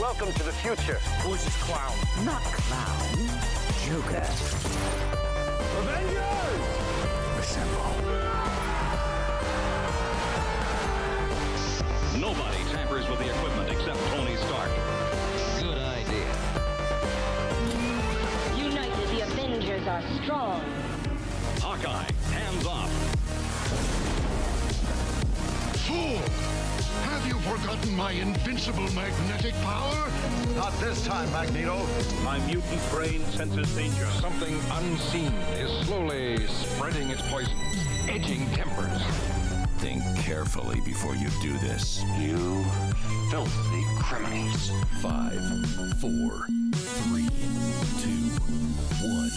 Welcome to the future. Who's this clown? Not clown. Joker. Avengers! Assemble. Nobody tampers with the equipment except Tony Stark. Good idea. United, the Avengers are strong. Hawkeye, hands off. Fool! Have you forgotten my invincible magnetic power? Not this time, Magneto. My mutant brain senses danger. Something unseen is slowly spreading its poison, edging tempers. Think carefully before you do this. You filthy criminals. 5, 4, 3, 2, 1.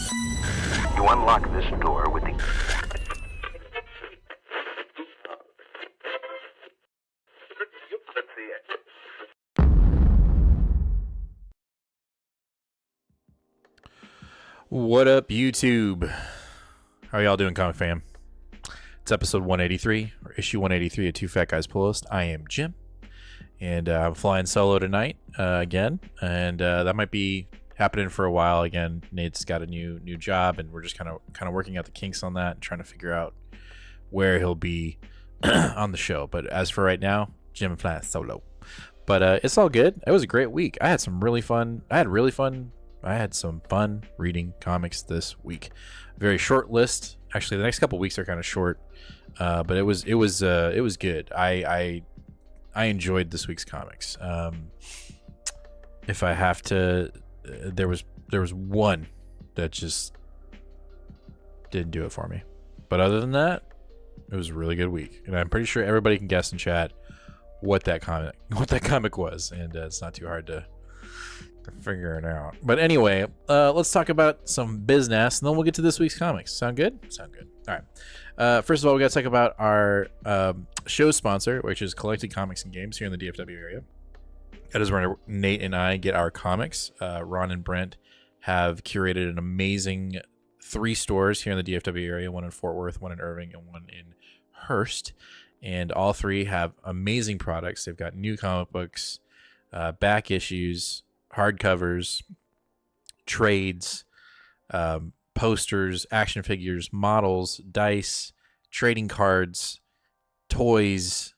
You unlock this door with the... What up, YouTube? How are y'all doing, comic fam? It's episode 183, or issue 183 of Two Fat Guys Pull List. I am Jim, and I'm flying solo tonight again, and that might be happening for a while again. Nate's got a new job, and we're just kind of working out the kinks on that and trying to figure out where he'll be on the show. But as for right now, Jim flying solo. But it's all good. It was a great week. I had some fun reading comics this week. Very short list. Actually, the next couple weeks are kind of short, but it was good. I enjoyed this week's comics. If I have to, there was one that just didn't do it for me. But other than that, it was a really good week, and I'm pretty sure everybody can guess in chat what that comic was, and it's not too hard to figure it out. But anyway, let's talk about some business, and then we'll get to this week's comics. Sound good? Sound good. All right. First of all, we got to talk about our show sponsor, which is Collected Comics and Games here in the DFW area. That is where Nate and I get our comics. Ron and Brent have curated an amazing 3 stores here in the DFW area, one in Fort Worth, one in Irving, and one in Hearst. And all 3 have amazing products. They've got new comic books, back issues, hardcovers, trades, posters, action figures, models, dice, trading cards, toys,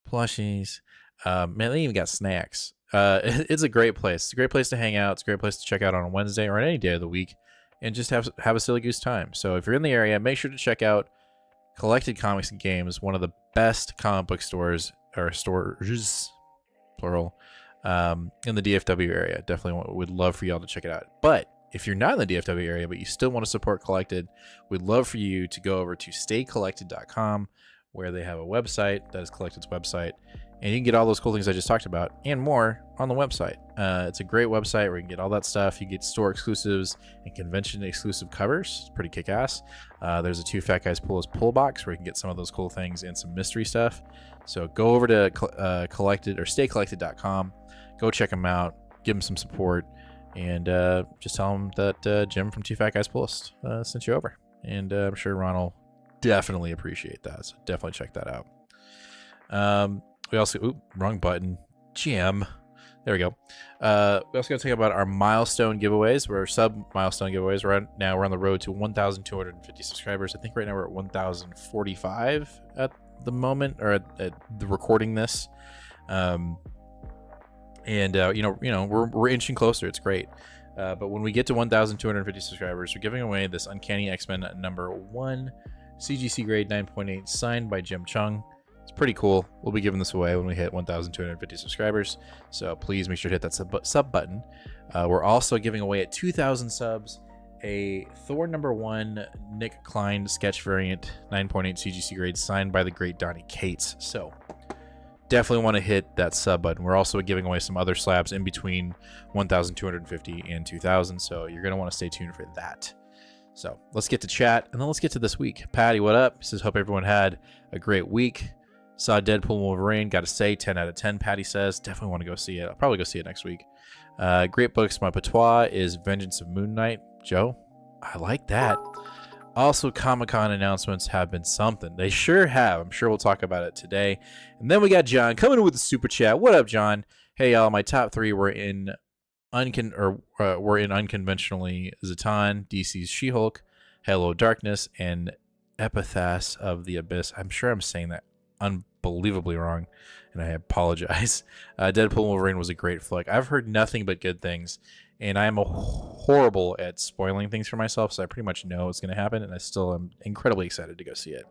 plushies. Man, they even got snacks. It's a great place. It's a great place to hang out. It's a great place to check out on a Wednesday or on any day of the week and just have a silly goose time. So if you're in the area, make sure to check out Collected Comics and Games, one of the best comic book stores, or stores, plural, in the DFW area. Definitely would love for y'all to check it out. But if you're not in the DFW area, but you still want to support Collected, we'd love for you to go over to staycollected.com, where they have a website that is Collected's website, and you can get all those cool things I just talked about and more on the website. It's a great website where you can get all that stuff. You get store exclusives and convention exclusive covers. It's pretty kick-ass. There's a Two Fat Guys Pull List pull box where you can get some of those cool things and some mystery stuff. So go over to Collected or staycollected.com. Go check them out. Give them some support, and just tell them that Jim from Two Fat Guys Pull List sent you over. And I'm sure Ron will definitely appreciate that. So definitely check that out. We also, wrong button, Jim. There we go. We also got to talk about our milestone giveaways. We're sub-milestone giveaways. We're on the road to 1,250 subscribers. I think right now we're at 1,045 at the moment, or at the recording this. And we're inching closer. It's great. But when we get to 1,250 subscribers, we're giving away this Uncanny X-Men #1 CGC grade 9.8 signed by Jim Chung. It's pretty cool. We'll be giving this away when we hit 1,250 subscribers. So please make sure to hit that sub button. We're also giving away at 2,000 subs a Thor #1 Nick Klein sketch variant 9.8 CGC grade signed by the great Donnie Cates. So definitely want to hit that sub button. We're also giving away some other slabs in between 1,250 and 2,000. So you're going to want to stay tuned for that. So let's get to chat, and then let's get to this week. Patty, what up? He says, hope everyone had a great week. Saw Deadpool and Wolverine. Got to say, 10 out of 10, Patty says. Definitely want to go see it. I'll probably go see it next week. Great books. My patois is Vengeance of Moon Knight. Joe, I like that. Also, Comic-Con announcements have been something. They sure have. I'm sure we'll talk about it today. And then we got John coming in with the super chat. What up, John? Hey y'all, my top 3 were in unconventionally Zatan, DC's She-Hulk, Hello Darkness, and Epithas of the Abyss. I'm sure I'm saying that unbelievably wrong, and I apologize. Deadpool and Wolverine was a great flick. I've heard nothing but good things, and I am horrible at spoiling things for myself, so I pretty much know what's going to happen, and I still am incredibly excited to go see it.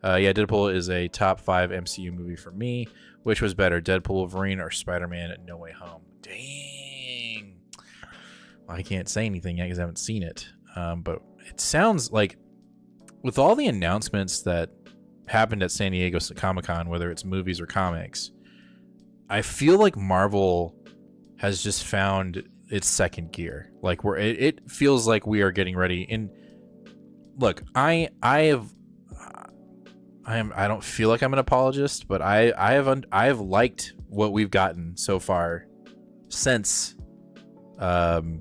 Yeah, Deadpool is a top 5 MCU movie for me. Which was better, Deadpool, Wolverine, or Spider-Man No Way Home? Dang. Well, I can't say anything yet because I haven't seen it. But it sounds like with all the announcements that happened at San Diego Comic-Con, whether it's movies or comics, I feel like Marvel has just found its second gear. Like it feels like we are getting ready. And look, I don't feel like I'm an apologist, but I have liked what we've gotten so far since Endgame.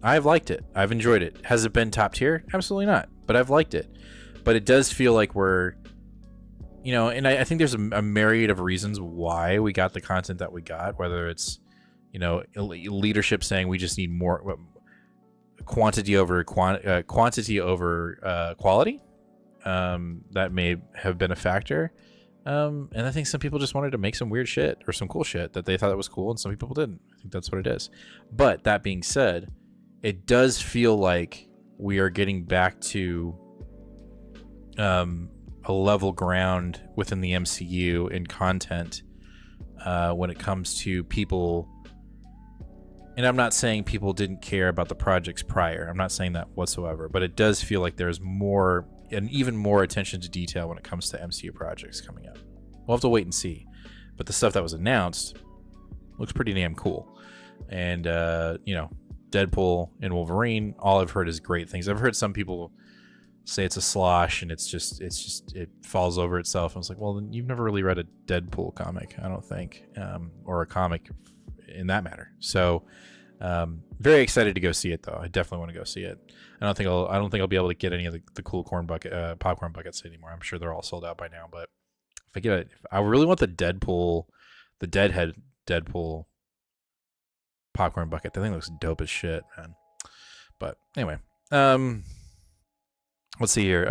I've liked it. I've enjoyed it. Has it been top tier? Absolutely not. But I've liked it. But it does feel like we're, and I think there's a myriad of reasons why we got the content that we got, whether it's, leadership saying we just need more quantity over quality. That may have been a factor. And I think some people just wanted to make some weird shit or some cool shit that they thought that was cool, and some people didn't. I think that's what it is. But that being said, it does feel like we are getting back to a level ground within the MCU in content when it comes to people. And I'm not saying people didn't care about the projects prior. I'm not saying that whatsoever. But it does feel like there's more and even more attention to detail when it comes to MCU projects coming up. We'll have to wait and see. But the stuff that was announced looks pretty damn cool. And, Deadpool and Wolverine, all I've heard is great things. I've heard some people say it's a slosh and it falls over itself. I was like, well, then you've never really read a Deadpool comic, I don't think, or a comic in that matter. So, very excited to go see it, though. I definitely want to go see it. I don't think I'll be able to get any of the cool popcorn buckets anymore. I'm sure they're all sold out by now. But if I really want the Deadhead Deadpool popcorn bucket. That thing looks dope as shit, man. But anyway, let's see here.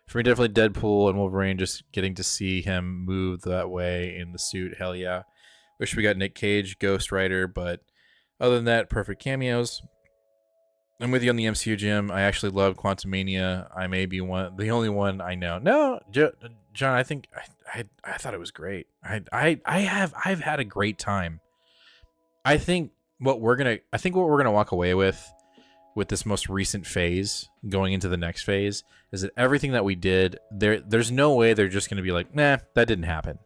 For me, definitely Deadpool and Wolverine. Just getting to see him move that way in the suit, hell yeah. Wish we got Nick Cage, Ghost Rider, but other than that, perfect cameos. I'm with you on the MCU, Jim. I actually love Quantumania. I may be the only one I know. No, John, I think I thought it was great. I've had a great time. I think what we're gonna walk away with this most recent phase, going into the next phase, is that everything that we did, there's no way they're just gonna be like, nah, that didn't happen.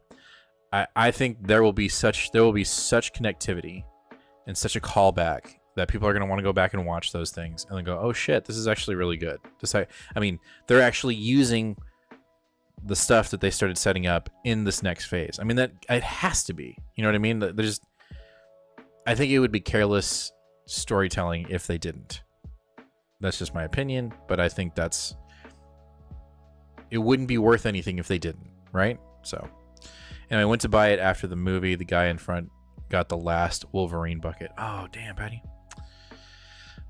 I think there will be such connectivity and such a callback that people are going to want to go back and watch those things and then go, oh shit, this is actually really good. They're actually using the stuff that they started setting up in this next phase. I mean, that it has to be, you know what I mean? I think it would be careless storytelling if they didn't. That's just my opinion, but I think it wouldn't be worth anything if they didn't, right? So, and I went to buy it after the movie. The guy in front got the last Wolverine bucket. Oh, damn, Patty.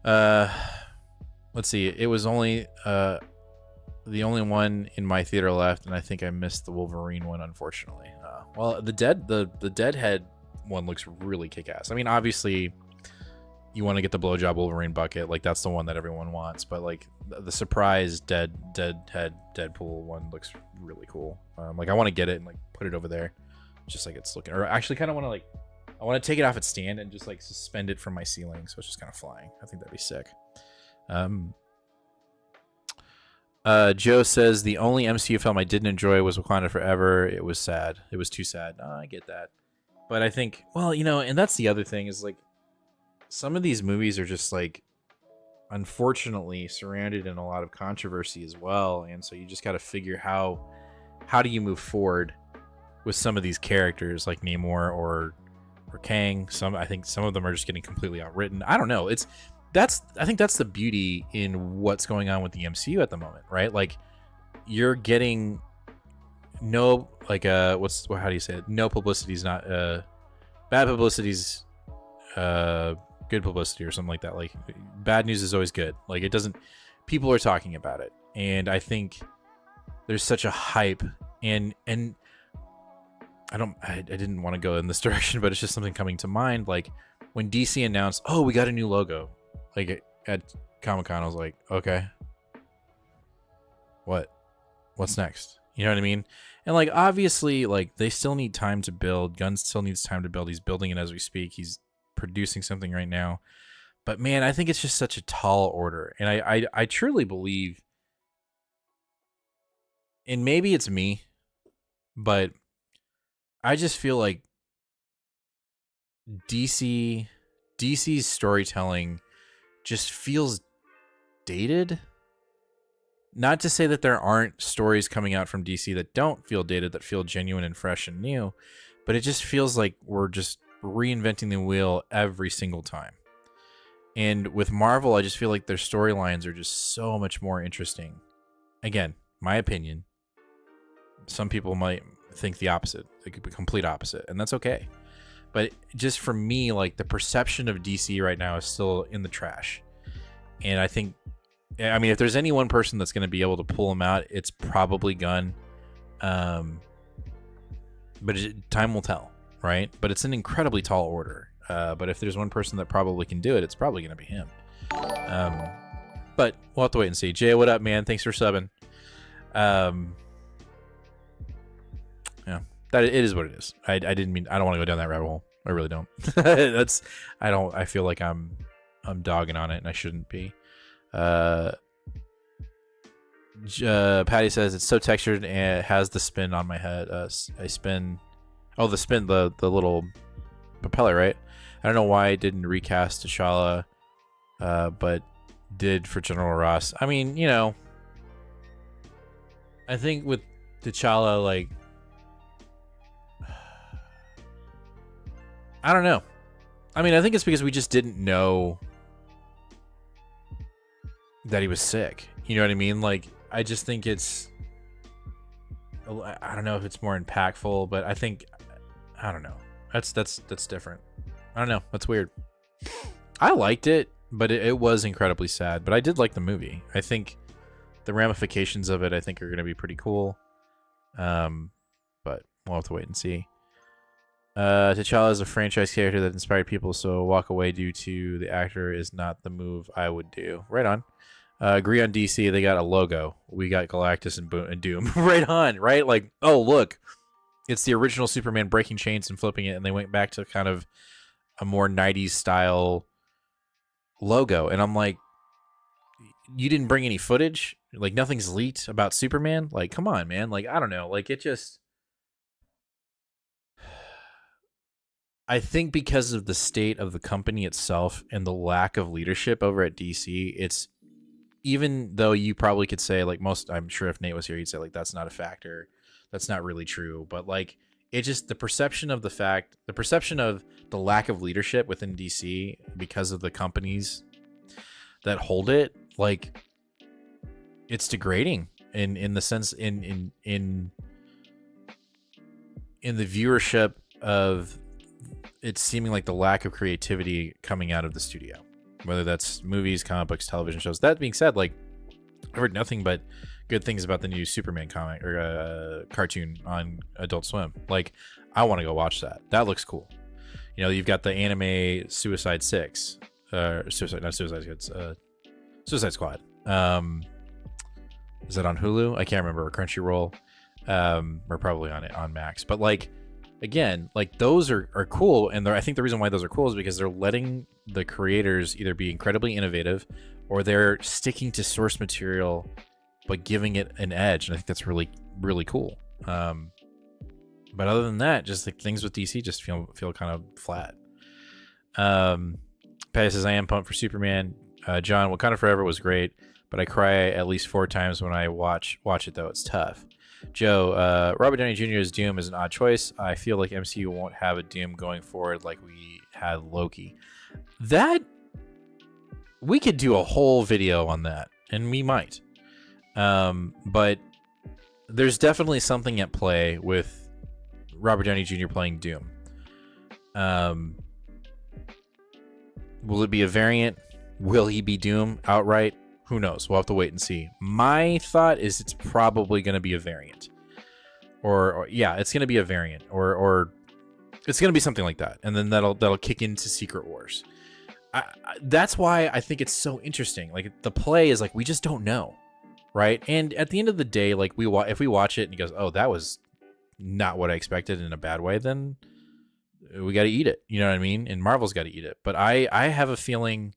Let's see. It was only the only one in my theater left, and I think I missed the Wolverine one, unfortunately. Well, the Deadhead one looks really kick-ass. I mean, obviously, you want to get the blowjob Wolverine bucket. Like, that's the one that everyone wants. But, like, the surprise Deadhead Deadpool one looks really cool. Like, I want to get it and, like, put it over there. Just like it's looking. Or I actually kind of want to, like, I want to take it off its stand and just, like, suspend it from my ceiling. So it's just kind of flying. I think that'd be sick. Joe says, the only MCU film I didn't enjoy was Wakanda Forever. It was sad. It was too sad. I get that. But I think, well, you know, and that's the other thing is, like, some of these movies are just, like, unfortunately surrounded in a lot of controversy as well. And so you just got to figure how do you move forward with some of these characters like Namor or Kang. I think some of them are just getting completely outwritten. I don't know. I think that's the beauty in what's going on with the MCU at the moment, right? Like, you're getting like how do you say it? No publicity is not bad publicity's good publicity or something like that. Like bad news is always good. Like it doesn't, people are talking about it, and I think there's such a hype, and I didn't want to go in this direction, but it's just something coming to mind. Like when DC announced, oh, we got a new logo, like at Comic-Con, I was like, okay, what's next? You know what I mean? And like obviously, like they still need time to build. Gunn still needs time to build. He's building it as we speak. He's producing something right now. But man, I think it's just such a tall order. And I truly believe, and maybe it's me, but I just feel like DC's storytelling just feels dated. Not to say that there aren't stories coming out from DC that don't feel dated, that feel genuine and fresh and new, but it just feels like we're just reinventing the wheel every single time. And with Marvel, I just feel like their storylines are just so much more interesting. Again, my opinion. Some people might think the opposite, like the complete opposite, and that's okay. But just for me, like the perception of DC right now is still in the trash. And I think, I mean, if there's any one person that's going to be able to pull them out, it's probably Gunn. But time will tell, right? But it's an incredibly tall order. But if there's one person that probably can do it, it's probably going to be him. But we'll have to wait and see. Jay, what up, man? Thanks for subbing. Yeah, that it is what it is. I don't want to go down that rabbit hole. I really don't. I feel like I'm dogging on it, and I shouldn't be. Patty says it's so textured and it has the spin on my head. The spin, the little propeller, right? I don't know why I didn't recast T'Challa, but did for General Ross. I mean, you know, I think with T'Challa, like, I don't know. I mean, I think it's because we just didn't know that he was sick. You know what I mean? Like, I just think it's, I don't know if it's more impactful, but I think, I don't know. That's different. I don't know. That's weird. I liked it, but it was incredibly sad. But I did like the movie. I think the ramifications of it, I think, are going to be pretty cool. But we'll have to wait and see. T'Challa is a franchise character that inspired people, so walk away due to the actor is not the move I would do. Right on. Agree on DC. They got a logo. We got Galactus and Doom. Right on, right? Like, oh, look. It's the original Superman breaking chains and flipping it, and they went back to kind of a more 90s style logo. And I'm like, you didn't bring any footage? Like, nothing's leaked about Superman? Like, come on, man. Like, I don't know. Like, it just... I think because of the state of the company itself and the lack of leadership over at DC, it's, even though you probably could say, like, I'm sure if Nate was here, he'd say, like, that's not a factor. That's not really true. But, like, it just, the perception of the lack of leadership within DC because of the companies that hold it, like, it's degrading in the sense, in the viewership of it's seeming like the lack of creativity coming out of the studio, whether that's movies, comic books, television shows. That being said, like, I've heard nothing but good things about the new Superman comic or cartoon on Adult Swim. Like, I want to go watch that. That looks cool. You know, you've got the anime Suicide Squad. Is that on Hulu? I can't remember. Or Crunchyroll, or probably on Max. But, like, again, like, those are cool, and I think the reason why those are cool is because they're letting the creators either be incredibly innovative or they're sticking to source material but giving it an edge, and I think that's really, really cool. But other than that, just like things with DC just feel kind of flat. Patty says, I am pumped for Superman. John, Wakanda Forever was great, but I cry at least 4 times when I watch it, though. It's tough. Joe, Robert Downey Jr.'s Doom is an odd choice. I feel like MCU won't have a Doom going forward like we had Loki. That, we could do a whole video on that, and we might. But there's definitely something at play with Robert Downey Jr. playing Doom. Will it be a variant? Will he be Doom outright? Who knows? We'll have to wait and see. My thought is it's probably going to be a variant. Or yeah, it's going to be a variant. Or it's going to be something like that. And then that'll kick into Secret Wars. That's why I think it's so interesting. Like, the play is like, we just don't know. Right? And at the end of the day, like, if we watch it and he goes, oh, that was not what I expected in a bad way, then we got to eat it. You know what I mean? And Marvel's got to eat it. But I have a feeling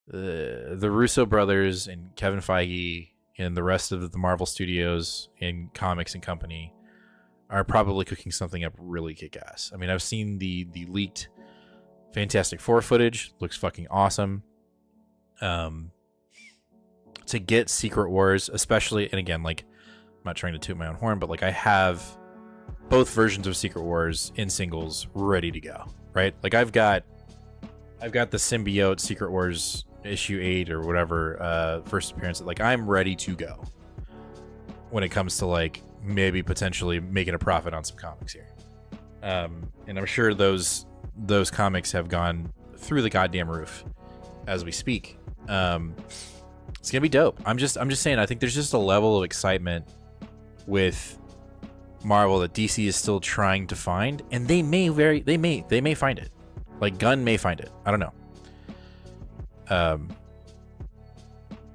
the Russo brothers and Kevin Feige and the rest of the Marvel Studios and comics and company are probably cooking something up really kick-ass. I mean, I've seen the leaked Fantastic Four footage. Looks fucking awesome. To get Secret Wars, especially, and again, like, I'm not trying to toot my own horn, but like, I have both versions of Secret Wars in singles ready to go, right? Like, I've got the symbiote Secret Wars issue 8 or whatever, first appearance. Like, I'm ready to go when it comes to, like, maybe potentially making a profit on some comics here. And I'm sure those comics have gone through the goddamn roof as we speak. It's gonna be dope. I'm just saying, I think there's just a level of excitement with Marvel that DC is still trying to find, and they may find it. Like, Gunn may find it. I don't know.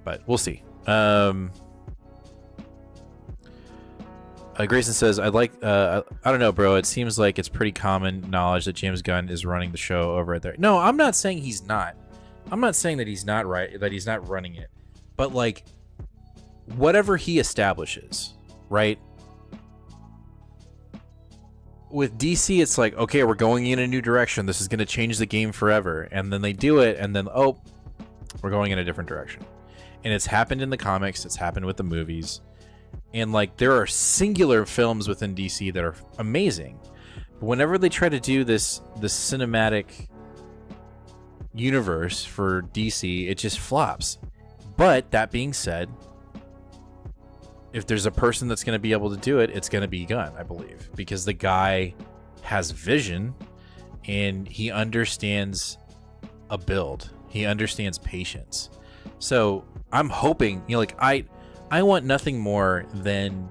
But we'll see. Grayson says, I don't know, bro. It seems like it's pretty common knowledge that James Gunn is running the show over at there. No, I'm not saying he's not. I'm not saying that he's not right, that he's not running it. But, like, whatever he establishes, right? With DC, it's like, okay, we're going in a new direction. This is going to change the game forever. And then they do it, and then, oh, we're going in a different direction. And it's happened in the comics. It's happened with the movies. And, like, there are singular films within DC that are amazing. But whenever they try to do this cinematic universe for DC, it just flops. But that being said, if there's a person that's going to be able to do it, it's going to be Gunn, I believe, because the guy has vision and he understands a build. He understands patience. So I'm hoping, like, I want nothing more than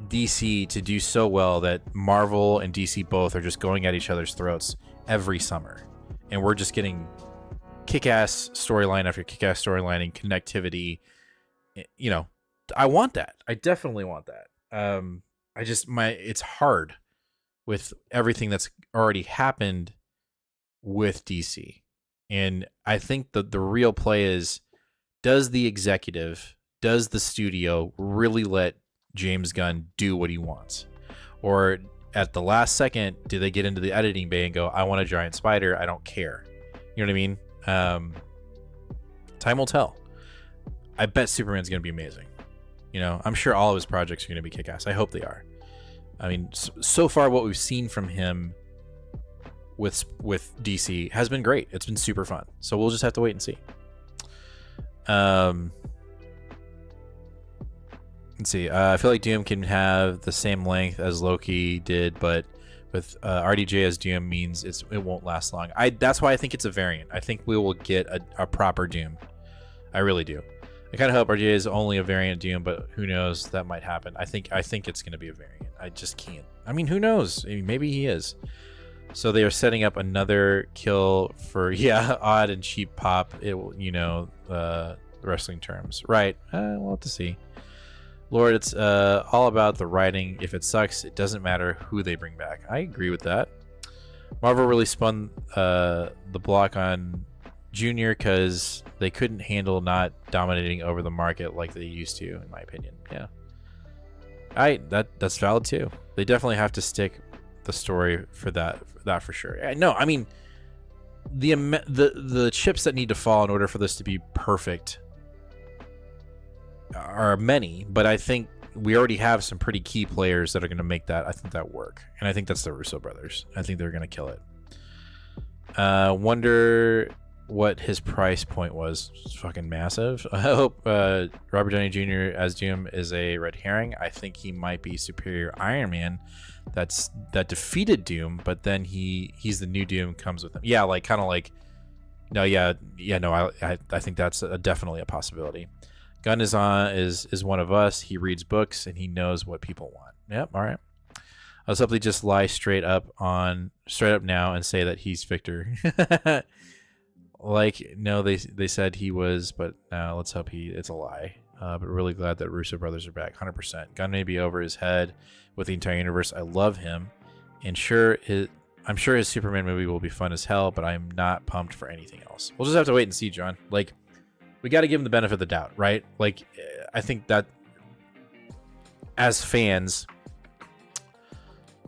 DC to do so well that Marvel and DC both are just going at each other's throats every summer. And we're just getting kick-ass storyline after kick-ass storyline and connectivity. You know, I want that. I definitely want that. It's hard with everything that's already happened with DC. And I think that the real play is, does the studio really let James Gunn do what he wants? Or at the last second, do they get into the editing bay and go, I want a giant spider, I don't care. You know what I mean? Time will tell. I bet Superman's going to be amazing. You know, I'm sure all of his projects are going to be kick-ass. I hope they are. I mean, so far what we've seen from him with DC has been great. It's been super fun. So we'll just have to wait and see. Let's see. I feel like Doom can have the same length as Loki did, but with RDJ as Doom means it won't last long. That's why I think it's a variant. I think we will get a proper Doom. I really do. I kind of hope RDJ is only a variant Doom, but who knows? That might happen. I think it's going to be a variant. I just can't. I mean, who knows? I mean, maybe he is. So they are setting up another kill for odd and cheap pop. It will, the wrestling terms, right? We'll have to see. Lord, it's all about the writing. If it sucks, it doesn't matter who they bring back. I agree with that. Marvel really spun the block on Junior because they couldn't handle not dominating over the market like they used to, in my opinion. Yeah, that's valid too. They definitely have to stick the story for that for sure. No, I mean the chips that need to fall in order for this to be perfect are many, but I think we already have some pretty key players that are going to make that work, and I think that's the Russo brothers. I think they're going to kill it. Wonder what his price point was. It's fucking massive. I hope Robert Downey Jr. as Doom is a red herring. I think he might be superior Iron Man that defeated Doom, but then he's the new Doom, comes with him. Yeah, like kind of like no, I think that's definitely a possibility. Gunn is one of us. He reads books and he knows what people want. Yep, all right. I'll simply just lie straight up now and say that he's Victor. Like, no, they said he was, but let's hope it's a lie. But really glad that Russo brothers are back, 100%. Gunn may be over his head with the entire universe. I love him, and I'm sure his Superman movie will be fun as hell, but I'm not pumped for anything else. We'll just have to wait and see, John. Like, we got to give him the benefit of the doubt, right? Like, I think that as fans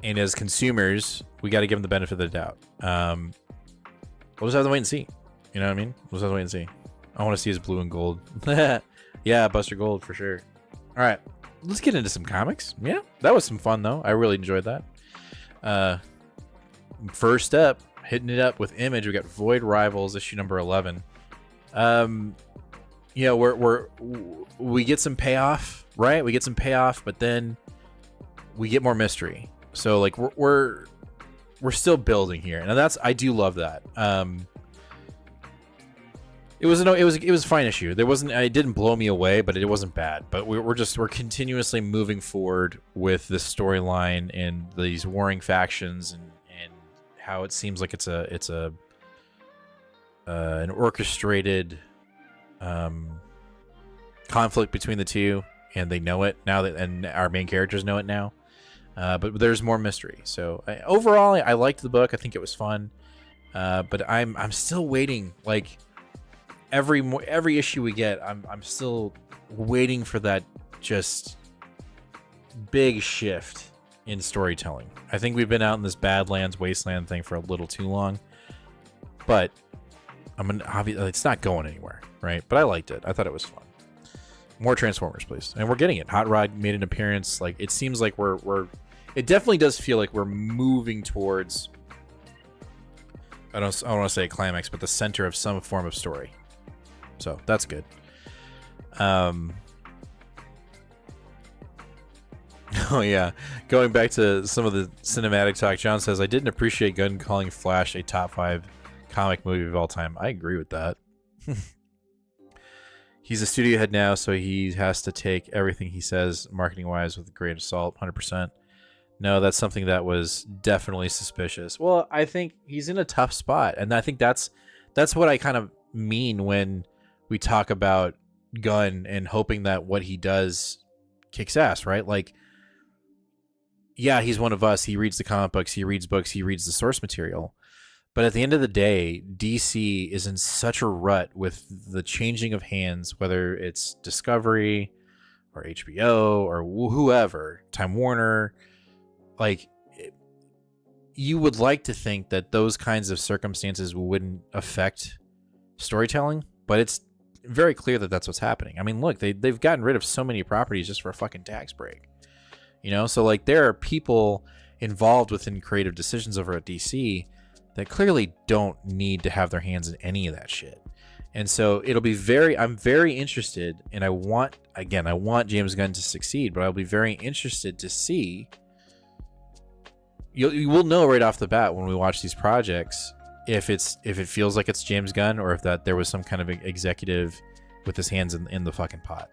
and as consumers, we got to give him the benefit of the doubt. We'll just have to wait and see. You know what I mean? We'll just have to wait and see. I want to see his blue and gold. Yeah, Buster Gold for sure. All right, let's get into some comics. Yeah, that was some fun though. I really enjoyed that. First up, hitting it up with Image, we got Void Rivals issue number 11. You know, we get some payoff, right? We get some payoff, but then we get more mystery. So like we're still building here, and I do love that. It was a fine issue. It didn't blow me away, but it wasn't bad. But we're continuously moving forward with this storyline and these warring factions and how it seems like it's an orchestrated conflict between the two, and they know it now and our main characters know it now. But there's more mystery. So overall, I liked the book. I think it was fun. But I'm still waiting. Like every issue we get, I'm still waiting for that just big shift in storytelling. I think we've been out in this Badlands Wasteland thing for a little too long. But it's not going anywhere, right? But I liked it. I thought it was fun. More Transformers, please. And we're getting it. Hot Rod made an appearance. Like, it seems like it definitely does feel like we're moving towards, I don't want to say a climax, but the center of some form of story. So that's good. Oh yeah, going back to some of the cinematic talk, John says, I didn't appreciate Gunn calling Flash a top 5 comic movie of all time. I agree with that. He's a studio head now, so he has to take everything he says marketing wise with a grain of salt. 100%. No, that's something that was definitely suspicious. Well, I think he's in a tough spot, and I think that's what I kind of mean when we talk about Gunn and hoping that what he does kicks ass, right? Like, yeah, he's one of us. He reads the comic books, he reads books, he reads the source material. But at the end of the day, DC is in such a rut with the changing of hands, whether it's Discovery or HBO or whoever, Time Warner. Like, you would like to think that those kinds of circumstances wouldn't affect storytelling, but it's very clear that that's what's happening. I mean, look, they've gotten rid of so many properties just for a fucking tax break. You know, so like there are people involved within creative decisions over at DC that clearly don't need to have their hands in any of that shit. And so I'm very interested, and I want James Gunn to succeed, but I'll be very interested to see. You will know right off the bat when we watch these projects if it feels like it's James Gunn or if that there was some kind of executive with his hands in the fucking pot.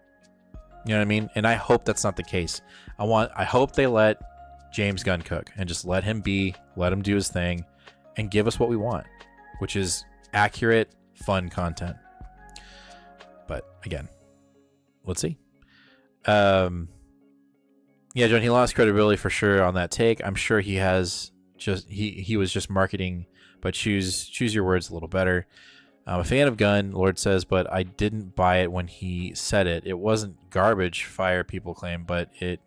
You know what I mean? And I hope that's not the case. I hope they let James Gunn cook and just let him do his thing and give us what we want, which is accurate, fun content. But again, let's see. Yeah, John, he lost credibility for sure on that take. I'm sure he has he was just marketing, but choose your words a little better. I'm a fan of Gunn, Lord says, but I didn't buy it when he said it. It wasn't garbage fire, people claim, but it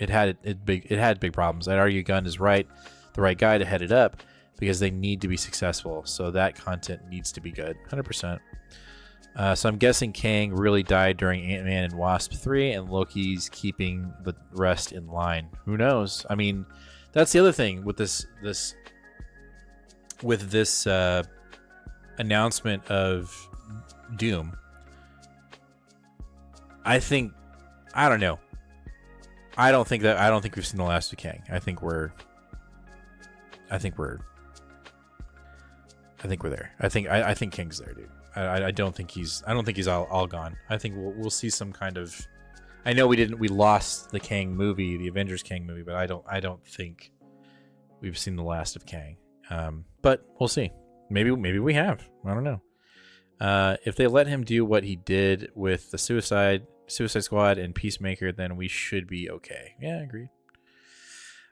had big problems. I'd argue Gunn is the right guy to head it up because they need to be successful. So that content needs to be good, 100%. So I'm guessing Kang really died during Ant-Man and Wasp 3, and Loki's keeping the rest in line. Who knows? I mean, that's the other thing with this announcement of Doom, I don't know. I don't think we've seen the last of Kang. I think we're there. I think King's there, dude. I don't think he's all gone. I think we'll see some kind of. I know we lost the Kang movie, the Avengers Kang movie, but I don't think we've seen the last of Kang. But we'll see. Maybe we have. I don't know. If they let him do what he did with the Suicide Squad and Peacemaker, then we should be okay. Yeah, agreed.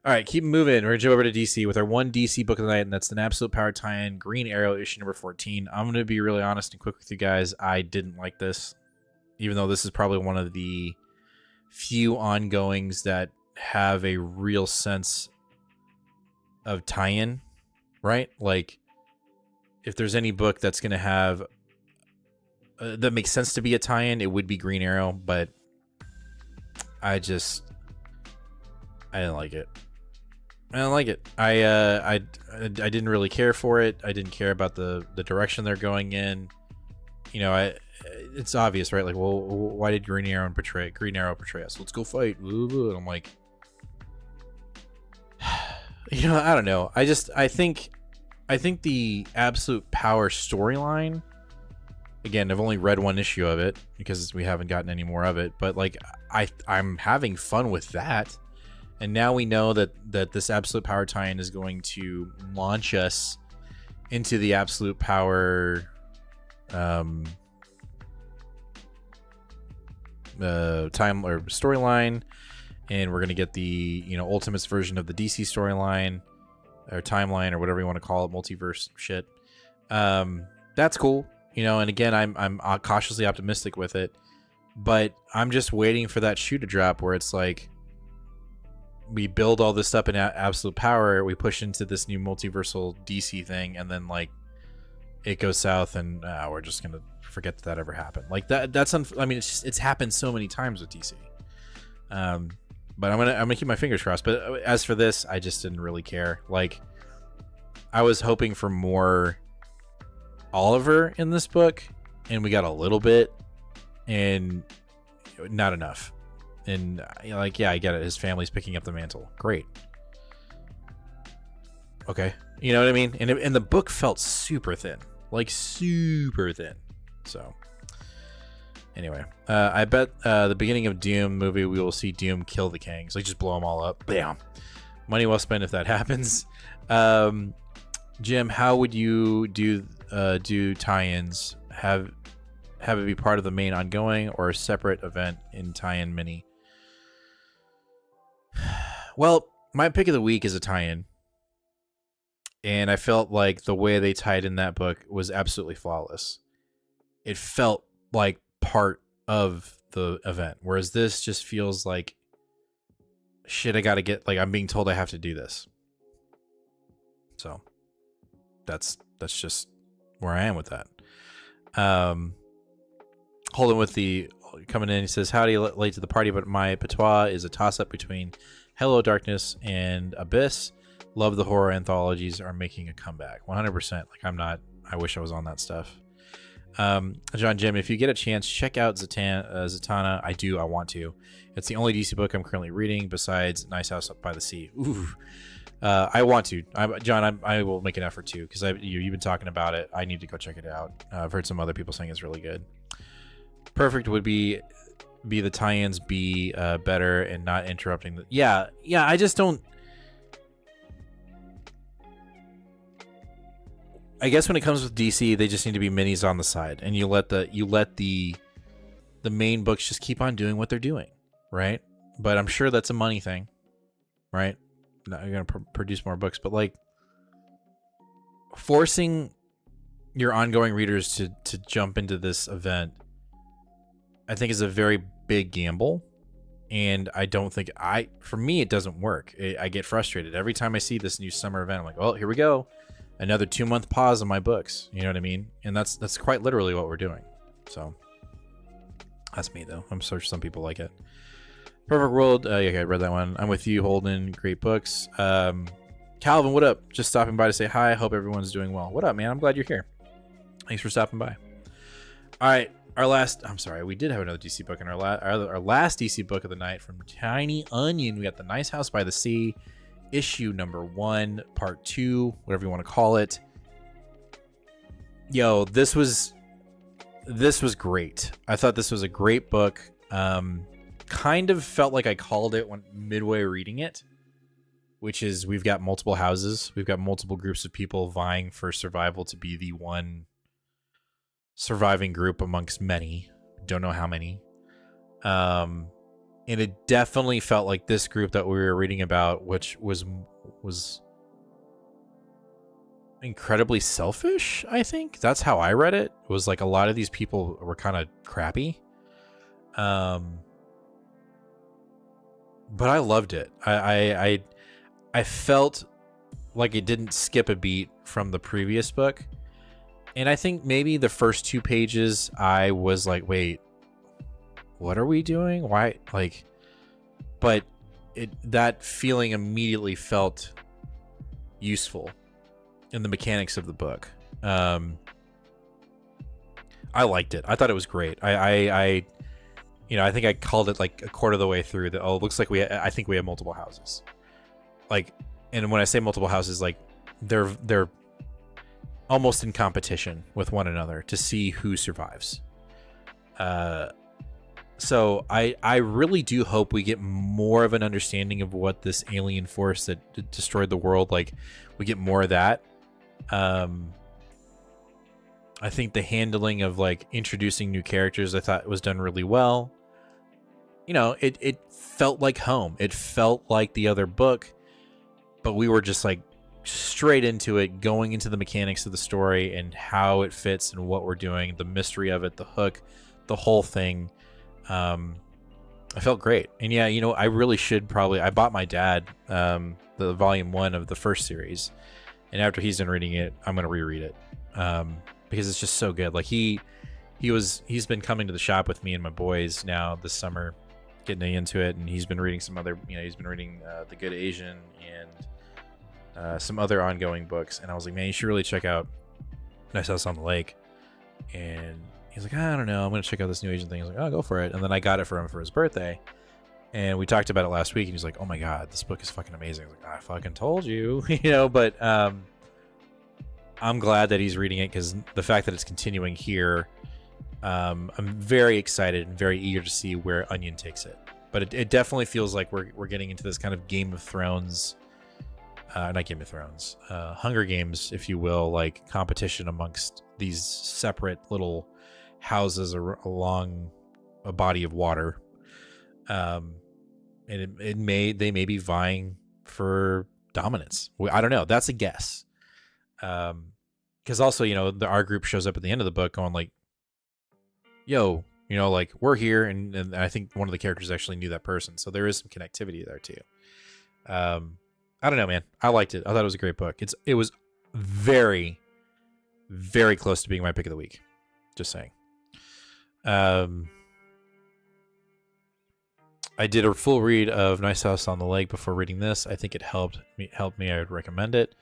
All right, keep moving. We're going to jump over to DC with our one DC book of the night, and that's an Absolute Power tie-in, Green Arrow, issue number 14. I'm going to be really honest and quick with you guys. I didn't like this, even though this is probably one of the few ongoings that have a real sense of tie-in, right? Like, if there's any book that's going to have that makes sense to be a tie-in, it would be Green Arrow, but I didn't like it. I didn't really care for it. I didn't care about the direction they're going in. You know, it's obvious, right? Like, well, why did Green Arrow portray us? Let's go fight. And I'm like, you know, I don't know. I think the Absolute Power storyline, again, I've only read one issue of it because we haven't gotten any more of it, but like I'm having fun with that. And now we know that this Absolute Power tie-in is going to launch us into the Absolute Power time or storyline, and we're going to get the, you know, Ultimates version of the DC storyline or timeline or whatever you want to call it, multiverse shit. That's cool, you know. And again, I'm cautiously optimistic with it, but I'm just waiting for that shoe to drop where it's like, we build all this up in Absolute Power, we push into this new multiversal DC thing, and then like it goes south, and we're just gonna forget that ever happened. Like that's I mean, it's happened so many times with DC. But I'm gonna keep my fingers crossed. But as for this, I just didn't really care. Like, I was hoping for more Oliver in this book, and we got a little bit, and not enough. And like, yeah, I get it. His family's picking up the mantle. Great. Okay. You know what I mean? And the book felt super thin. Like, super thin. So, anyway. I bet the beginning of Doom movie, we will see Doom kill the Kangs. Like, just blow them all up. Bam. Money well spent if that happens. Jim, how would you do tie-ins? Have it be part of the main ongoing or a separate event in tie-in mini? Well, my pick of the week is a tie-in, and I felt like the way they tied in that book was absolutely flawless. It felt like part of the event, whereas this just feels like, shit, I gotta get, like, I'm being told I have to do this. So that's just where I am with that. Holden with the coming in, he says, howdy, late to the party, but my patois is a toss-up between Hello Darkness and Abyss. Love the horror anthologies are making a comeback. 100%. Like, I wish I was on that stuff. John Jim, if you get a chance, check out Zatanna. I want to. It's the only DC book I'm currently reading besides Nice House Up by the Sea. Ooh. I want to. John, I will make an effort to, because you've been talking about it. I need to go check it out. I've heard some other people saying it's really good. Perfect would be the tie-ins be better and not interrupting the yeah I just don't. I guess when it comes with DC, they just need to be minis on the side, and you let the main books just keep on doing what they're doing, right? But I'm sure that's a money thing, right? Not you're gonna produce more books, but like forcing your ongoing readers to jump into this event, I think, is a very big gamble, and I don't think for me it doesn't work. I get frustrated every time I see this new summer event. I'm like, well, here we go, another 2-month pause on my books. You know what I mean? And that's quite literally what we're doing. So that's me, though. I'm sure some people like it. Perfect World. Yeah, I read that one. I'm with you, Holden. Great books. Calvin, what up? Just stopping by to say hi. Hope everyone's doing well. What up, man? I'm glad you're here. Thanks for stopping by. All right, we did have another DC book in our last DC book of the night from Tiny Onion. We got The Nice House by the Sea, issue number 1, part 2, whatever you want to call it. Yo, this was great. I thought this was a great book. Kind of felt like I called it when midway reading it, which is we've got multiple houses. We've got multiple groups of people vying for survival to be the one surviving group amongst many. Don't know how many. And it definitely felt like this group that we were reading about, which was incredibly selfish. I think that's how I read it. It was like a lot of these people were kind of crappy. But I loved it. I felt like it didn't skip a beat from the previous book. And I think maybe the first 2 pages I was like, wait, what are we doing? Why? Like, but that feeling immediately felt useful in the mechanics of the book. I liked it. I thought it was great. I think I called it like a quarter of the way through that. Oh, it looks like I think we have multiple houses. Like, and when I say multiple houses, like they're almost in competition with one another to see who survives. So I really do hope we get more of an understanding of what this alien force that destroyed the world, like we get more of that. I think the handling of like introducing new characters, I thought was done really well. You know, it felt like home. It felt like the other book, but we were just like straight into it, going into the mechanics of the story and how it fits and what we're doing, the mystery of it, the hook, the whole thing. I felt great. And yeah, you know, I really should I bought my dad the volume 1 of the first series, and after he's done reading it, I'm going to reread it because it's just so good. Like he's been coming to the shop with me and my boys now this summer, getting into it, and he's been reading some other, he's been reading The Good Asian and some other ongoing books, and I was like, man, you should really check out Nice House on the Lake. And he's like, I don't know, I'm gonna check out this new Asian thing. I was like, oh, go for it. And then I got it for him for his birthday, and we talked about it last week, and he's like, oh my god, this book is fucking amazing. I was like, I fucking told you. But I'm glad that he's reading it, because the fact that it's continuing here, I'm very excited and very eager to see where Onion takes it. But it definitely feels like we're getting into this kind of Game of Thrones, not Game of Thrones, Hunger Games, if you will, like competition amongst these separate little houses along a body of water. And they may be vying for dominance. I don't know. That's a guess. Because also, our group shows up at the end of the book going like, yo, like we're here, and I think one of the characters actually knew that person, so there is some connectivity there too. I don't know, man. I liked it. I thought it was a great book. It was very, very close to being my pick of the week. Just saying. I did a full read of Nice House on the Lake before reading this. I think it helped me. I would recommend it.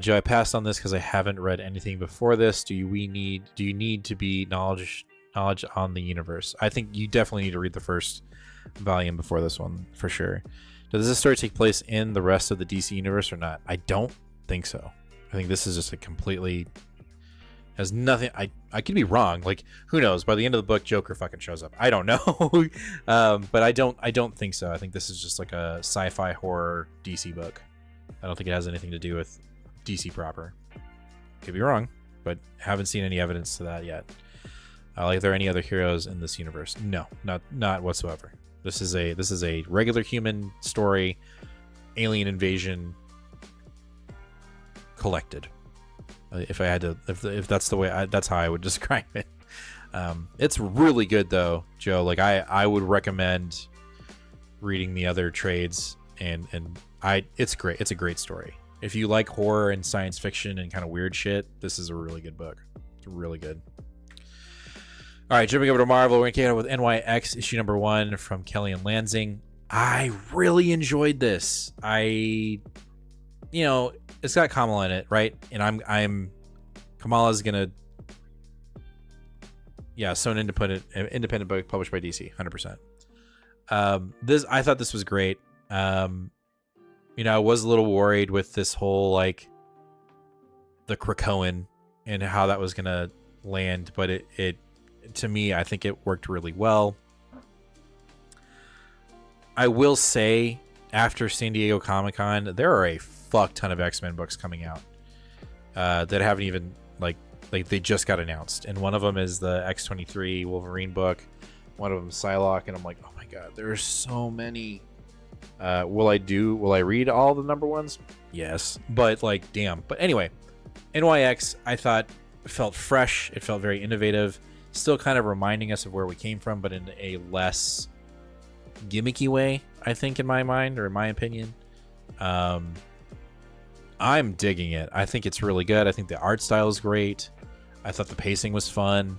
Joe, I passed on this because I haven't read anything before this. Do you need to be knowledge on the universe? I think you definitely need to read the first volume before this one for sure. Does this story take place in the rest of the DC universe or not? I don't think so. I think this is just a completely has nothing. I could be wrong. Like, who knows? By the end of the book, Joker fucking shows up. I don't know. But I don't think so. I think this is just like a sci-fi horror DC book. I don't think it has anything to do with DC proper. Could be wrong, but haven't seen any evidence to that yet. Like, are there any other heroes in this universe? No, not whatsoever. This is a regular human story, alien invasion collected. If I had to, if that's the way, that's how I would describe it. It's really good though, Joe. Like I would recommend reading the other trades, and it's great. It's a great story. If you like horror and science fiction and kind of weird shit, this is a really good book. It's really good. All right, jumping over to Marvel, we're going to with NYX issue number 1 from Kelly and Lansing. I really enjoyed this. It's got Kamala in it, right? And Kamala's gonna Yeah, so an independent book published by DC, 100%. I thought this was great. I was a little worried with this whole like the Krakoan and how that was gonna land, but it to me, I think it worked really well. I will say, after San Diego Comic-Con, there are a fuck ton of X-Men books coming out that haven't even like they just got announced, and one of them is the X-23 Wolverine book. One of them Psylocke, and I'm like, oh my god, there are so many. Will I read all the number ones? Yes, but like, damn. But anyway, NYX I thought felt fresh. It felt very innovative. Still kind of reminding us of where we came from, but in a less gimmicky way, I think, in my mind, or in my opinion. I'm digging it. I think it's really good. I think the art style is great. I thought the pacing was fun.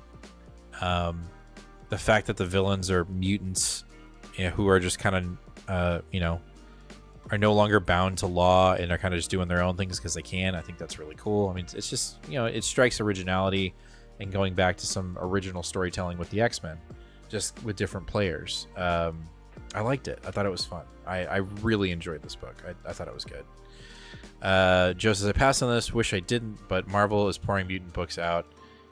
The fact that the villains are mutants, who are just kind of, are no longer bound to law and are kind of just doing their own things because they can. I think that's really cool. I mean, it's just, it strikes originality and going back to some original storytelling with the X-Men, just with different players. I liked it. I thought it was fun. I really enjoyed this book. I thought it was good. Joe says, I passed on this. Wish I didn't, but Marvel is pouring mutant books out.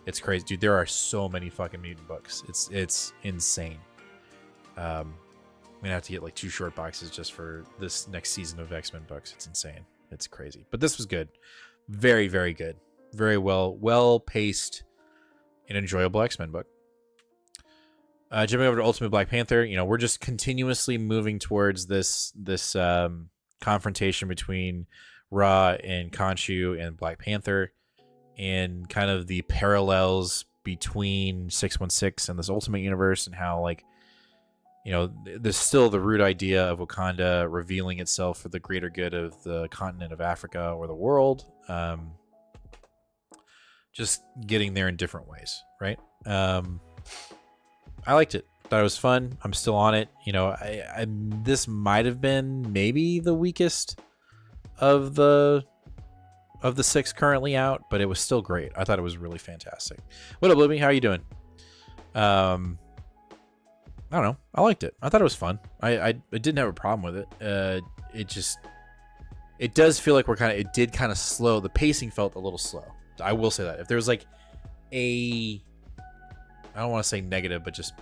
It's crazy. Dude, there are so many fucking mutant books. It's insane. I'm going to have to get like 2 short boxes just for this next season of X-Men books. It's insane. It's crazy. But this was good. Very, very good. Very well-paced and enjoyable X-Men book. Jumping over to Ultimate Black Panther, we're just continuously moving towards this confrontation between Ra and Khonshu and Black Panther, and kind of the parallels between 616 and this Ultimate Universe, and how, like, there's still the root idea of Wakanda revealing itself for the greater good of the continent of Africa or the world. Just getting there in different ways, right? I liked it. Thought it was fun. I'm still on it. This might have been maybe the weakest of the 6 currently out, but it was still great. I thought it was really fantastic. What up, Libby? How are you doing? I don't know. I liked it. I thought it was fun. I didn't have a problem with it. It does feel like it did kind of slow. The pacing felt a little slow. I will say that. If there was like I don't want to say negative, but just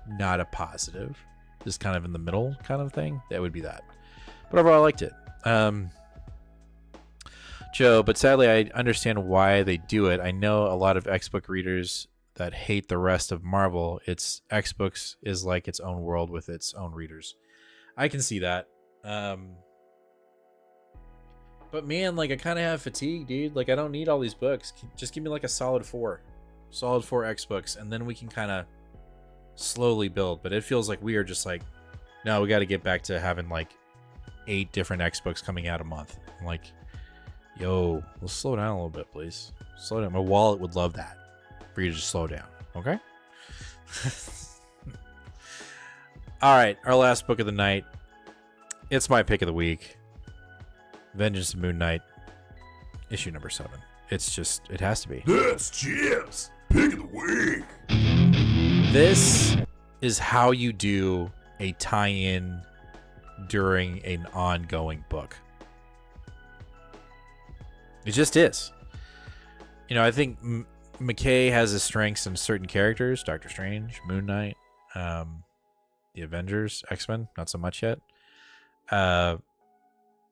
not a positive, just kind of in the middle kind of thing, that would be that. But overall, I liked it. Joe, but sadly, I understand why they do it. I know a lot of X-Book readers that hate the rest of Marvel. It's X-Books is like its own world with its own readers. I can see that. But man, like, I kind of have fatigue, dude. Like, I don't need all these books. Just give me like a solid 4 X-Books, and then we can kind of slowly build. But it feels like we are just like, no, we got to get back to having like 8 different X-Books coming out a month. I'm like, yo, let's slow down a little bit, please. Slow down. My wallet would love that, for you to just slow down. Okay. All right, our last book of the night. It's my pick of the week. Vengeance of Moon Knight, issue number 7. It's just, it has to be. That's Jim's pick of the week. This is how you do a tie-in during an ongoing book. It just is. I think McKay has his strengths in certain characters. Doctor Strange, Moon Knight, the Avengers, X-Men, not so much yet.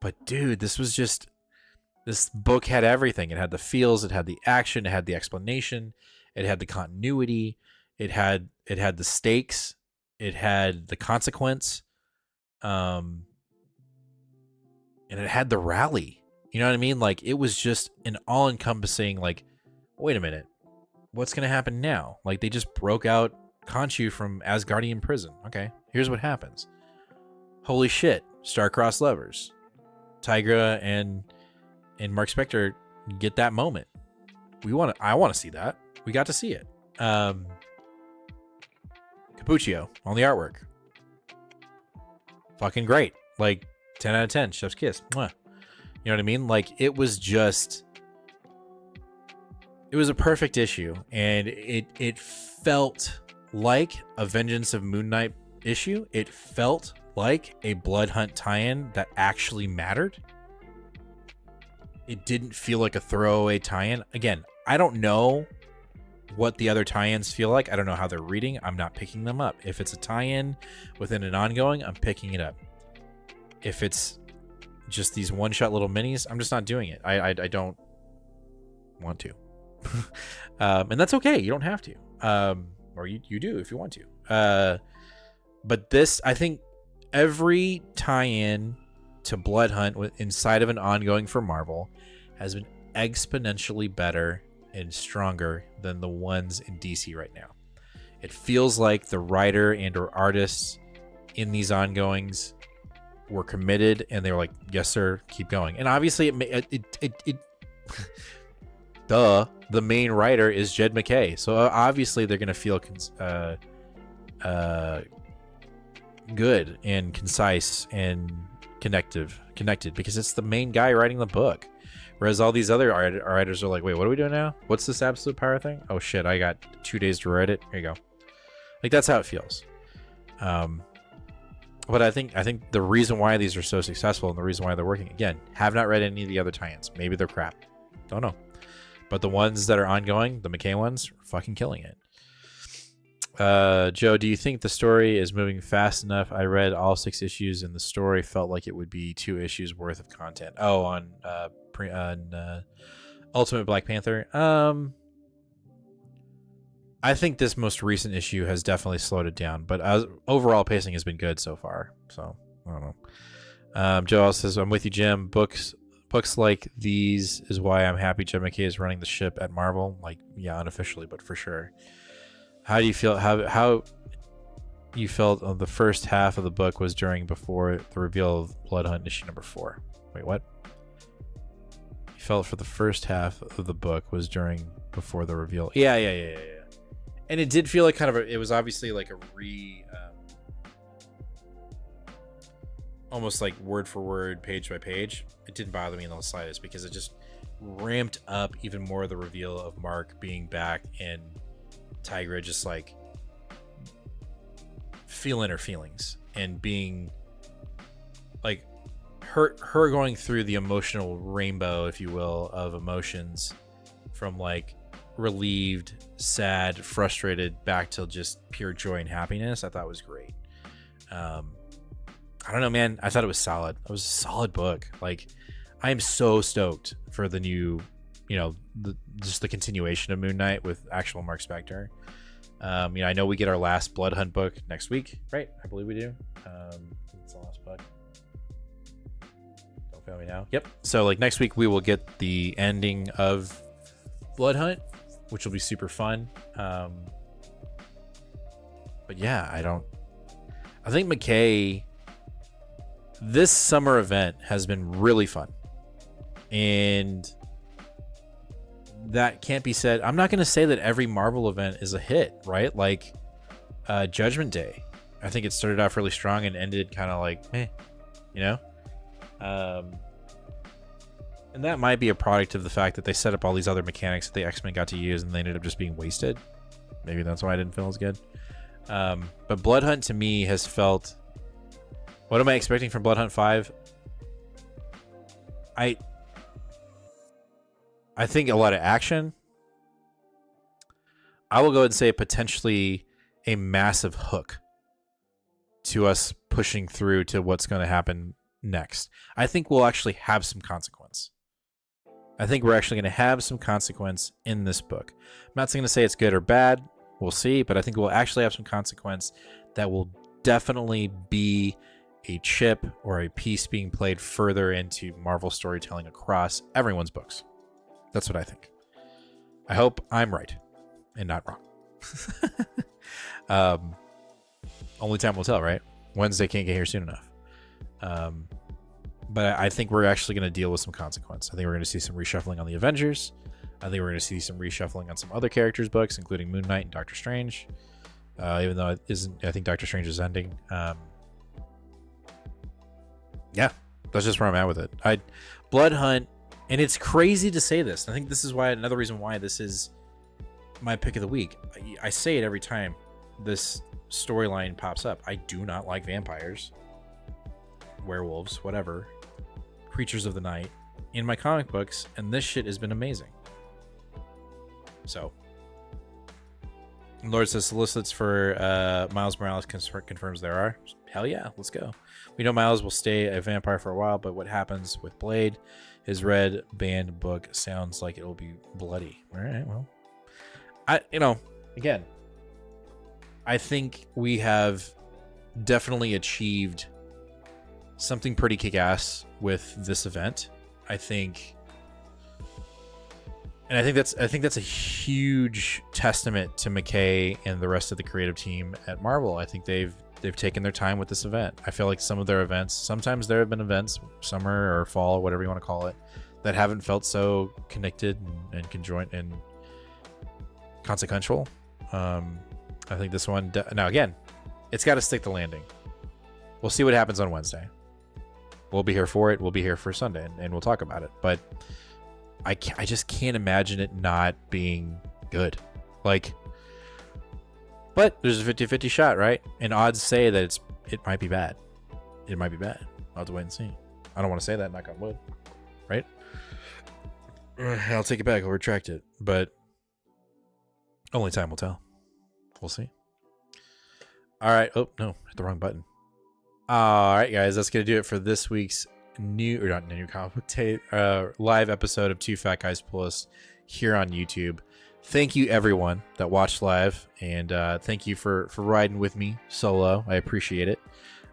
But dude, this book had everything. It had the feels, it had the action, it had the explanation, it had the continuity, it had the stakes, it had the consequence, and it had the rally. You know what I mean? Like, it was just an all-encompassing, like, wait a minute, what's gonna happen now? Like, they just broke out Khonshu from Asgardian prison. Okay, here's what happens. Holy shit, star-crossed lovers. Tigra and Mark Spector get that moment. I want to see that. We got to see it. Capuccio on the artwork. Fucking great. Like 10 out of 10. Chef's kiss. Mwah. You know what I mean? Like, it was just it was a perfect issue, and it felt like a Vengeance of Moon Knight issue. It felt like a Blood Hunt tie-in that actually mattered. It didn't feel like a throwaway tie-in. Again, I don't know what the other tie-ins feel like. I don't know how they're reading. I'm not picking them up. If it's a tie-in within an ongoing, I'm picking it up. If it's just these one-shot little minis, I'm just not doing it. I don't want to. And that's okay. You don't have to. Or you do if you want to. But this, I think every tie-in to Blood Hunt inside of an ongoing for Marvel has been exponentially better and stronger than the ones in DC right now. It feels like the writer and or artists in these ongoings were committed, and they were like, yes sir, keep going. And obviously the main writer is Jed McKay, so obviously they're gonna feel good and concise and connected because it's the main guy writing the book. Whereas all these other writers are like, wait, what are we doing now? What's this absolute power thing? Oh shit, I got 2 days to write it. Here you go. Like, that's how it feels. But I think the reason why these are so successful and the reason why they're working, again, have not read any of the other tie-ins. Maybe they're crap. Don't know. But the ones that are ongoing, the McKay ones, are fucking killing it. Joe, do you think the story is moving fast enough? I read all 6 issues and the story felt like it would be 2 issues worth of content. Oh, on Ultimate Black Panther. I think this most recent issue has definitely slowed it down, but overall pacing has been good so far. So I don't know. Joe also says, I'm with you, Jim. Books like these is why I'm happy Jim McKay is running the ship at Marvel. Like, yeah, unofficially, but for sure. How do you feel? How you felt on the first half of the book was before the reveal of Blood Hunt issue number 4? Wait, what? You felt for the first half of the book was before the reveal. Yeah. And it did feel like kind of it was obviously like a almost like word for word, page by page. It didn't bother me in the slightest because it just ramped up even more the reveal of Mark being back and Tigra just like feeling her feelings and being like her going through the emotional rainbow, if you will, of emotions from like relieved, sad, frustrated back to just pure joy and happiness. I thought was great. I don't know, man. I thought it was solid. It was a solid book. Like, I am so stoked for the new, just the continuation of Moon Knight with actual Mark Spector. I know we get our last Blood Hunt book next week, right? I believe we do. It's the last book. Don't fail me now. Yep. So like next week we will get the ending of Blood Hunt, which will be super fun. But yeah, I think McKay, this summer event has been really fun. And that can't be said. I'm not going to say that every Marvel event is a hit, right? Like Judgment Day. I think it started off really strong and ended kind of like, and that might be a product of the fact that they set up all these other mechanics that the X-Men got to use and they ended up just being wasted. Maybe that's why I didn't feel as good. But Blood Hunt to me has felt... What am I expecting from Blood Hunt 5? I think a lot of action. I will go ahead and say potentially a massive hook to us pushing through to what's going to happen next. I think we'll actually have some consequence. I think we're actually going to have some consequence in this book. I'm not going to say it's good or bad. We'll see, but I think we'll actually have some consequence that will definitely be a chip or a piece being played further into Marvel storytelling across everyone's books. That's what I think. I hope I'm right and not wrong. Only time will tell, right? Wednesday can't get here soon enough. But I think we're actually going to deal with some consequence. I think we're going to see some reshuffling on the Avengers. I think we're going to see some reshuffling on some other characters' books, including Moon Knight and Doctor Strange. Even though it isn't, I think Doctor Strange is ending. Yeah, that's just where I'm at with it. Blood Hunt And it's crazy to say this. I think this is why another reason why this is my pick of the week. I say it every time this storyline pops up. I do not like vampires, werewolves, whatever, creatures of the night in my comic books, and this shit has been amazing. So, Lord says solicits for Miles Morales confirms there are. Hell yeah, let's go. We know Miles will stay a vampire for a while, but what happens with Blade? His red band book sounds like it will be bloody. All right, well, again, I think we have definitely achieved something pretty kick-ass with this event. I think that's a huge testament to McKay and the rest of the creative team at Marvel. I think they've taken their time with this event. I feel like some of their events, sometimes there have been events, summer or fall, whatever you want to call it, that haven't felt so connected and conjoined and consequential. I think this one, now again, it's got to stick the landing. We'll see what happens on Wednesday. We'll be here for it. We'll be here for Sunday, and we'll talk about it. But I just can't imagine it not being good. Like, but there's a 50-50 shot, right? And odds say that it might be bad. It might be bad. I'll have to wait and see. I don't want to say that, knock on wood, right? I'll take it back. I'll retract it. But only time will tell. We'll see. All right. Oh, no. Hit the wrong button. All right, guys. That's going to do it for this week's new comic book live episode of Two Fat Guys Plus here on YouTube. Thank you, everyone that watched live. And thank you for riding with me solo. I appreciate it.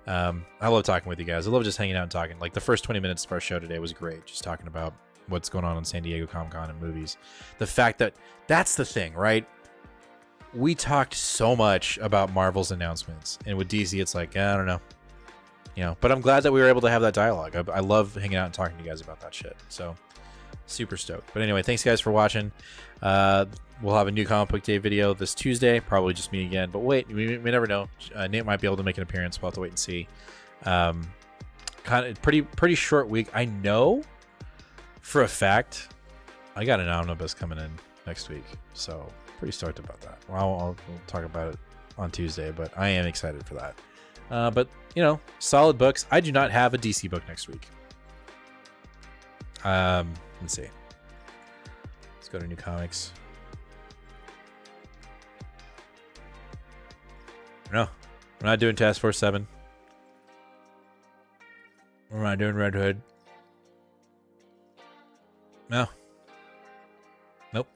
I love talking with you guys. I love just hanging out and talking. Like the first 20 minutes of our show today was great. Just talking about what's going on in San Diego Comic-Con and movies. The fact that's the thing, right? We talked so much about Marvel's announcements, and with DC, it's like, I don't know, but I'm glad that we were able to have that dialogue. I love hanging out and talking to you guys about that shit. So super stoked. But anyway, thanks guys for watching. We'll have a new comic book day video this Tuesday, probably just me again, but wait, we never know. Nate might be able to make an appearance. We'll have to wait and see. Kind of pretty short week. I know for a fact I got an omnibus coming in next week, so pretty stoked about that. Well, we'll talk about it on Tuesday, but I am excited for that. But solid books. I do not have a DC book next week. Let's see. Let's go to new comics. No, we're not doing Task Force 7. We're not doing Red Hood. No. Nope.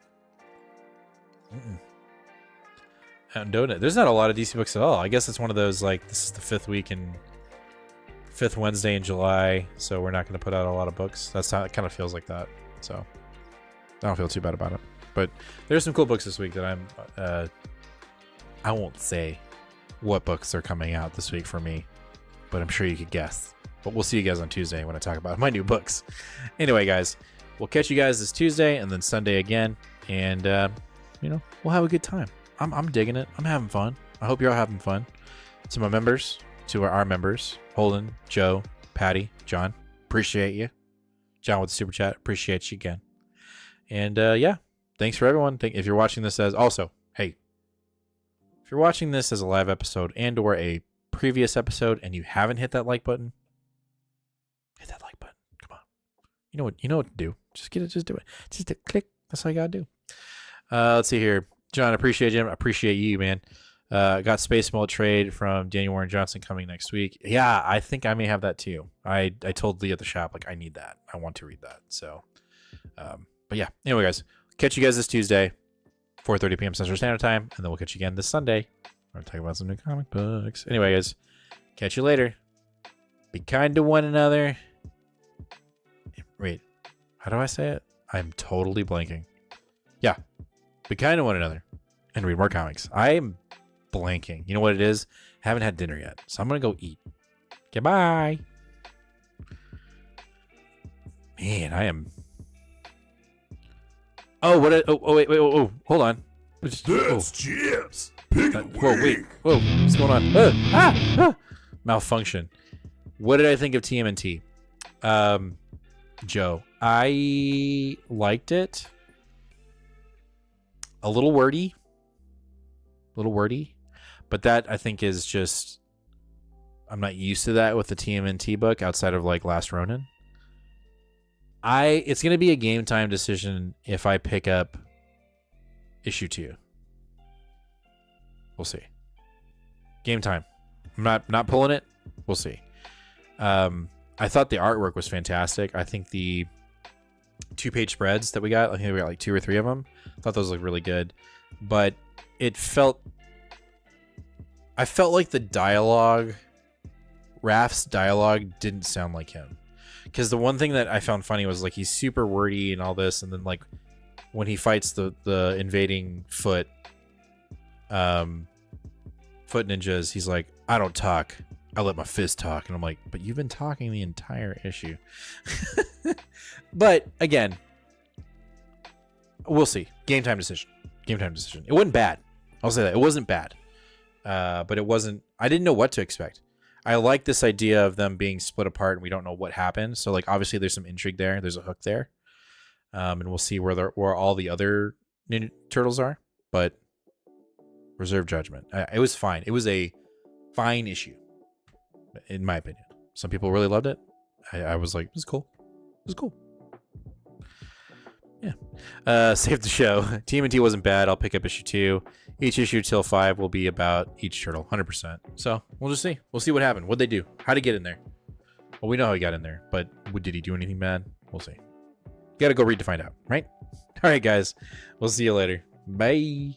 I'm doing it. There's not a lot of DC books at all. I guess it's one of those, like, this is the fifth Wednesday in July, so we're not going to put out a lot of books. That's how it kind of feels like that. So I don't feel too bad about it. But there's some cool books this week that I won't say what books are coming out this week for me, but I'm sure you could guess. But we'll see you guys on Tuesday when I talk about my new books. Anyway, guys, we'll catch you guys this Tuesday and then Sunday again, and we'll have a good time. I'm digging it. I'm having fun. I hope you're all having fun. To my members, to our members, Holden, Joe, Patty, John, appreciate you. John with the super chat, appreciate you again. And thanks for everyone. If you're watching this if you're watching this as a live episode and or a previous episode and you haven't hit that like button, hit that like button. Come on. You know what to do. Just do it. Just click. That's all you gotta do. Let's see here. John, appreciate you. Appreciate you, man. Got Space Mode trade from Daniel Warren Johnson coming next week. Yeah, I think I may have that too. I told Lee at the shop, like, I need that. I want to read that. So, but yeah. Anyway, guys, catch you guys this Tuesday, 4:30 p.m. Central Standard Time, and then we'll catch you again this Sunday. We're talking about some new comic books. Anyway, guys, catch you later. Be kind to one another. Wait, how do I say it? I'm totally blanking. Yeah. Be kind to one another and read more comics. I am blanking. You know what it is? Haven't had dinner yet, so I'm gonna go eat. Goodbye. Man, I am. Oh, what? Wait. Hold on. That's Chips. Pick a wait. Whoa, what's going on? Malfunction. What did I think of TMNT? Joe, I liked it. A little wordy, but that I think is just, I'm not used to that with the TMNT book outside of like Last Ronin. It's going to be a game time decision if I pick up issue 2. We'll see. Game time. I'm not pulling it. We'll see. I thought the artwork was fantastic. I think the 2-page spreads that we got, I think we got like 2 or 3 of them. I thought those looked really good, but I felt like the dialogue, Raph's dialogue didn't sound like him. Because the one thing that I found funny was like he's super wordy and all this, and then like when he fights the invading foot ninjas, he's like, I don't talk, I let my fist talk. And I'm like, but you've been talking the entire issue. But again, we'll see. Game time decision. It wasn't bad. I'll say that. It wasn't bad. But it wasn't, I didn't know what to expect. I like this idea of them being split apart and we don't know what happened. So like obviously there's some intrigue there. There's a hook there. And we'll see where all the other Ninja Turtles are. But reserve judgment. It was fine. It was a fine issue, in my opinion. Some people really loved it. I was like, this is cool. This is cool. Yeah. Save the show. TMNT wasn't bad. I'll pick up issue 2. Each issue till 5 will be about each turtle, 100%. So we'll just see. We'll see what happened. What'd they do? How'd he get in there? Well, we know how he got in there, but did he do anything bad? We'll see. Gotta go read to find out, right? All right, guys. We'll see you later. Bye.